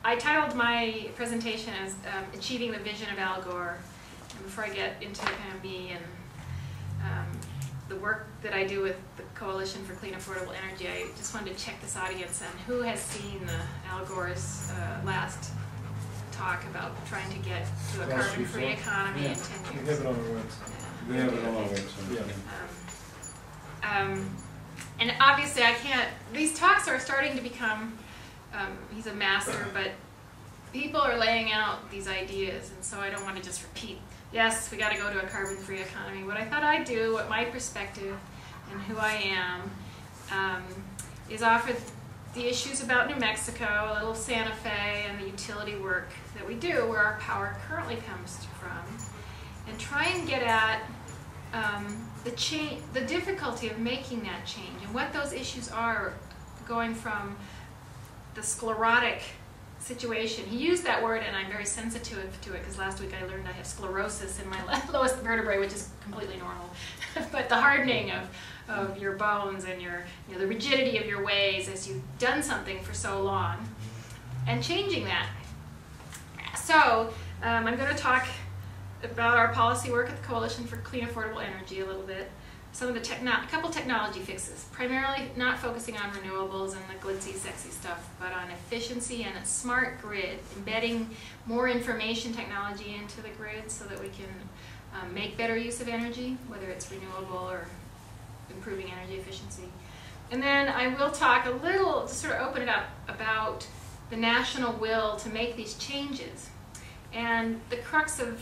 I titled my presentation as Achieving the Vision of Al Gore. And before I get into kind of me and the work that I do with the Coalition for Clean Affordable Energy, I just wanted to check this audience and who has seen Al Gore's last talk about trying to get to a carbon-free economy in 10 years. We have it on our website. We have it on our website. Yeah. And obviously I can't, these talks are starting to become, he's a master, but people are laying out these ideas, and so I don't want to just repeat, yes, we got to go to a carbon-free economy. What I thought I'd do, what my perspective and who I am, is offer the issues about New Mexico, a little Santa Fe, and the utility work that we do, where our power currently comes from, and try and get at the difficulty of making that change, and what those issues are, going from the sclerotic situation. He used that word, and I'm very sensitive to it, because last week I learned I have sclerosis in my lowest vertebrae, which is completely normal. But the hardening of your bones and the rigidity of your ways as you've done something for so long, and changing that. So I'm going to talk about our policy work at the Coalition for Clean Affordable Energy a little bit. Some of the a couple technology fixes, primarily not focusing on renewables and the glitzy, sexy stuff, but on efficiency and a smart grid, embedding more information technology into the grid so that we can make better use of energy, whether it's renewable or improving energy efficiency. And then I will talk a little, to sort of open it up, about the national will to make these changes. And the crux of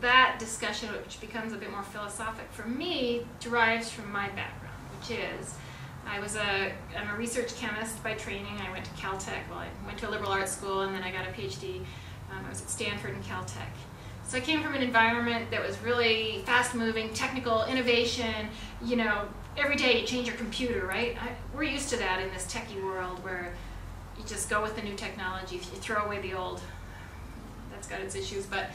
that discussion, which becomes a bit more philosophic for me, derives from my background, which is I'm a research chemist by training. I went to Caltech. Well, I went to a liberal arts school, and then I got a PhD. I was at Stanford and Caltech. So I came from an environment that was really fast-moving, technical, innovation. You know, every day you change your computer, right? We're used to that in this techie world where you just go with the new technology. If you throw away the old, that's got its issues. But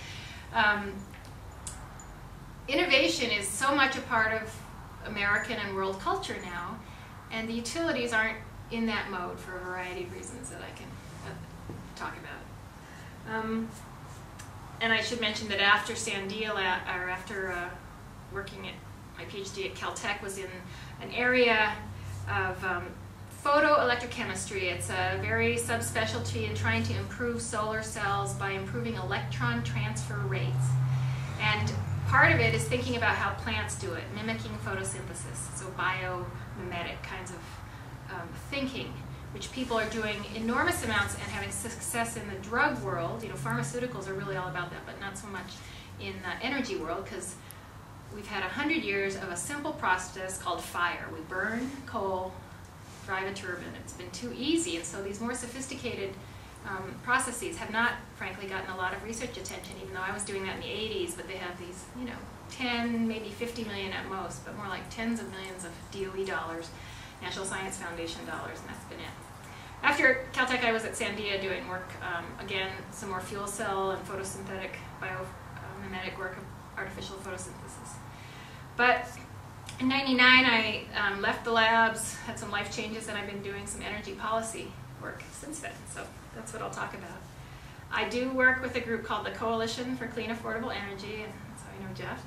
innovation is so much a part of American and world culture now, and the utilities aren't in that mode for a variety of reasons that I can talk about. And I should mention that after Sandia, or after working at my PhD at Caltech, was in an area of photoelectrochemistry. It's a very subspecialty in trying to improve solar cells by improving electron transfer rates. And part of it is thinking about how plants do it, mimicking photosynthesis, so biomimetic kinds of thinking, which people are doing enormous amounts and having success in the drug world. You know, pharmaceuticals are really all about that, but not so much in the energy world, because we've had 100 years of a simple process called fire. We burn coal, drive a turbine. It's been too easy, and so these more sophisticated processes have not, frankly, gotten a lot of research attention, even though I was doing that in the 80s, but they have these, 10, maybe 50 million at most, but more like tens of millions of DOE dollars, National Science Foundation dollars, and that's been it. After Caltech, I was at Sandia doing work, again, some more fuel cell and photosynthetic biomimetic work of artificial photosynthesis. But in '99, I left the labs, had some life changes, and I've been doing some energy policy work since then. So that's what I'll talk about. I do work with a group called the Coalition for Clean Affordable Energy, and so I know Jeff.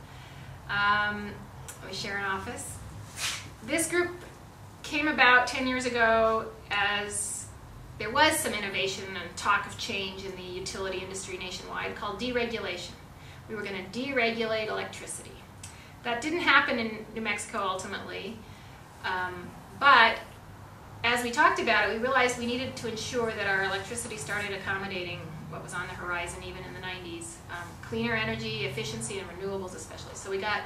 We share an office. This group came about 10 years ago as there was some innovation and talk of change in the utility industry nationwide called deregulation. We were going to deregulate electricity. That didn't happen in New Mexico ultimately, but as we talked about it, we realized we needed to ensure that our electricity started accommodating what was on the horizon even in the 90s, cleaner energy, efficiency, and renewables especially. So we got,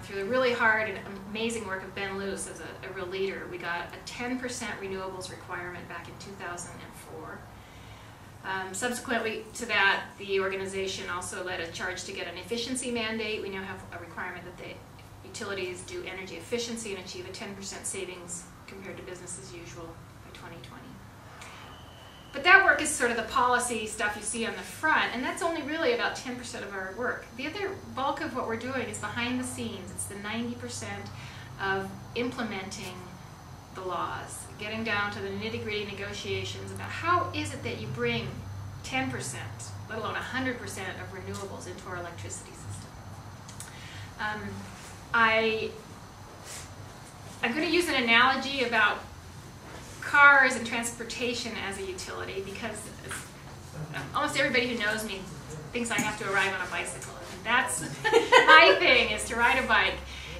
through the really hard and amazing work of Ben Luce as a real leader, we got a 10% renewables requirement back in 2004. Subsequently to that, the organization also led a charge to get an efficiency mandate. We now have a requirement that the utilities do energy efficiency and achieve a 10% savings compared to business as usual by 2020. But that work is sort of the policy stuff you see on the front, and that's only really about 10% of our work. The other bulk of what we're doing is behind the scenes. It's the 90% of implementing the laws, getting down to the nitty-gritty negotiations about how is it that you bring 10%, let alone 100% of renewables into our electricity system. I'm going to use an analogy about cars and transportation as a utility, because almost everybody who knows me thinks I have to arrive on a bicycle. And that's my thing, is to ride a bike.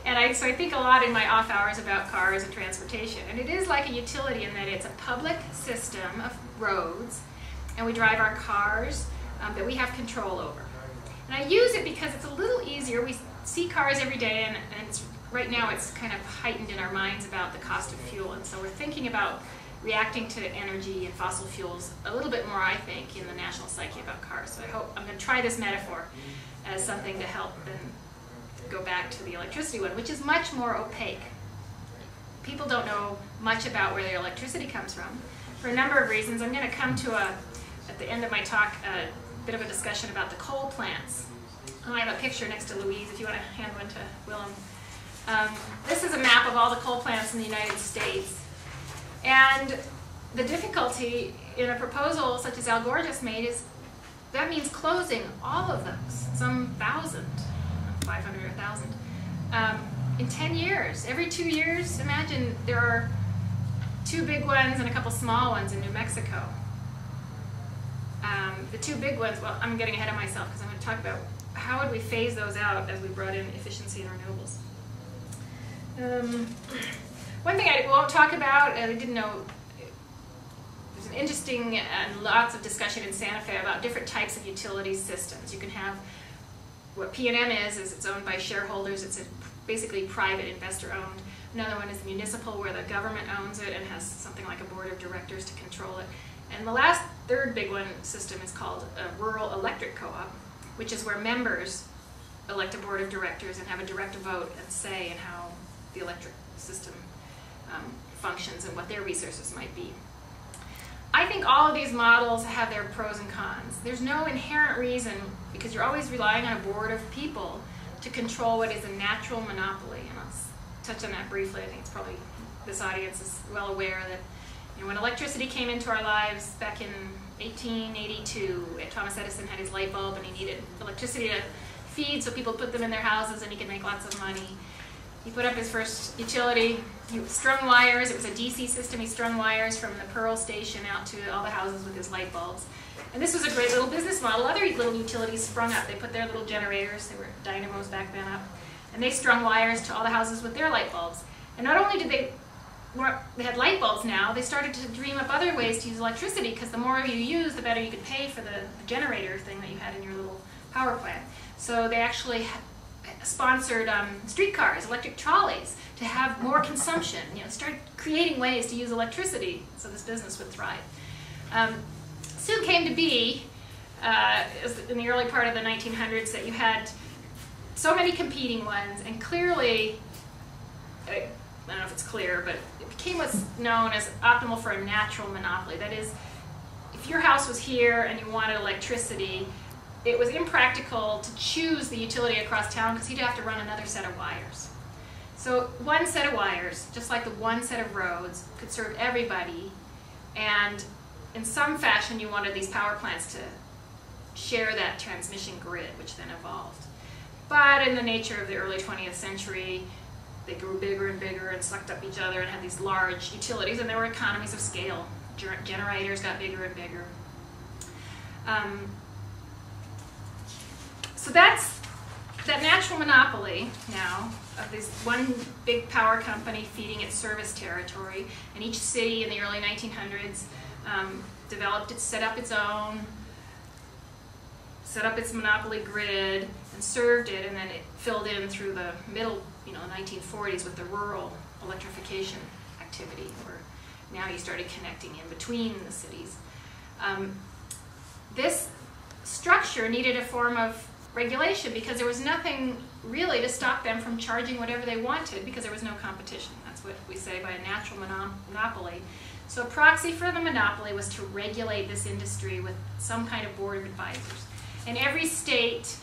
And so I think a lot in my off hours about cars and transportation. And it is like a utility in that it's a public system of roads, and we drive our cars that we have control over. And I use it because it's a little easier. We see cars every day, and right now it's kind of heightened in our minds about the cost of fuel. And so we're thinking about reacting to energy and fossil fuels a little bit more, I think, in the national psyche about cars. So I'm going to try this metaphor as something to help then go back to the electricity one, which is much more opaque. People don't know much about where their electricity comes from for a number of reasons. I'm going to come to, at the end of my talk, a bit of a discussion about the coal plants. I have a picture next to Louise, if you want to hand one to Willem. This is a map of all the coal plants in the United States. And the difficulty in a proposal such as Al Gore just made is that means closing all of those, some 1,000, 500 or 1,000, in 10 years. Every 2 years, imagine there are 2 big ones and a couple small ones in New Mexico. The 2 big ones, well, I'm getting ahead of myself because I'm going to talk about how would we phase those out as we brought in efficiency and renewables. One thing I won't talk about, and I didn't know, there's an interesting and lots of discussion in Santa Fe about different types of utility systems. You can have what P&M is it's owned by shareholders. It's basically private investor owned. Another one is municipal, where the government owns it and has something like a board of directors to control it. And the last, third big one system is called a rural electric co-op, which is where members elect a board of directors and have a direct vote and say in how the electric system functions and what their resources might be. I think all of these models have their pros and cons. There's no inherent reason, because you're always relying on a board of people to control what is a natural monopoly. And I'll touch on that briefly. I think it's probably, this audience is well aware that when electricity came into our lives back in 1882, Thomas Edison had his light bulb and he needed electricity to feed, so people put them in their houses and he could make lots of money. He put up his first utility. He strung wires. It was a DC system. He strung wires from the Pearl station out to all the houses with his light bulbs. And this was a great little business model. Other little utilities sprung up. They put their little generators, they were dynamos back then, up. And they strung wires to all the houses with their light bulbs. And not only did they had light bulbs now, they started to dream up other ways to use electricity, because the more you use, the better you could pay for the generator thing that you had in your little power plant. So they actually sponsored streetcars, electric trolleys, to have more consumption. Start creating ways to use electricity so this business would thrive. Soon came to be, in the early part of the 1900s, that you had so many competing ones, and clearly, I don't know if it's clear, but it became what's known as optimal for a natural monopoly. That is, if your house was here and you wanted electricity, it was impractical to choose the utility across town because he'd have to run another set of wires. So one set of wires, just like the one set of roads, could serve everybody, and in some fashion you wanted these power plants to share that transmission grid, which then evolved. But in the nature of the early 20th century, they grew bigger and bigger and sucked up each other and had these large utilities, and there were economies of scale. Generators got bigger and bigger. So that's that natural monopoly now of this one big power company feeding its service territory, and each city in the early 1900s developed set up its monopoly grid and served it, and then it filled in through the middle, 1940s with the rural electrification activity, where now you started connecting in between the cities. This structure needed a form of regulation because there was nothing really to stop them from charging whatever they wanted, because there was no competition. That's what we say by a natural monopoly. So a proxy for the monopoly was to regulate this industry with some kind of board of advisors. And every state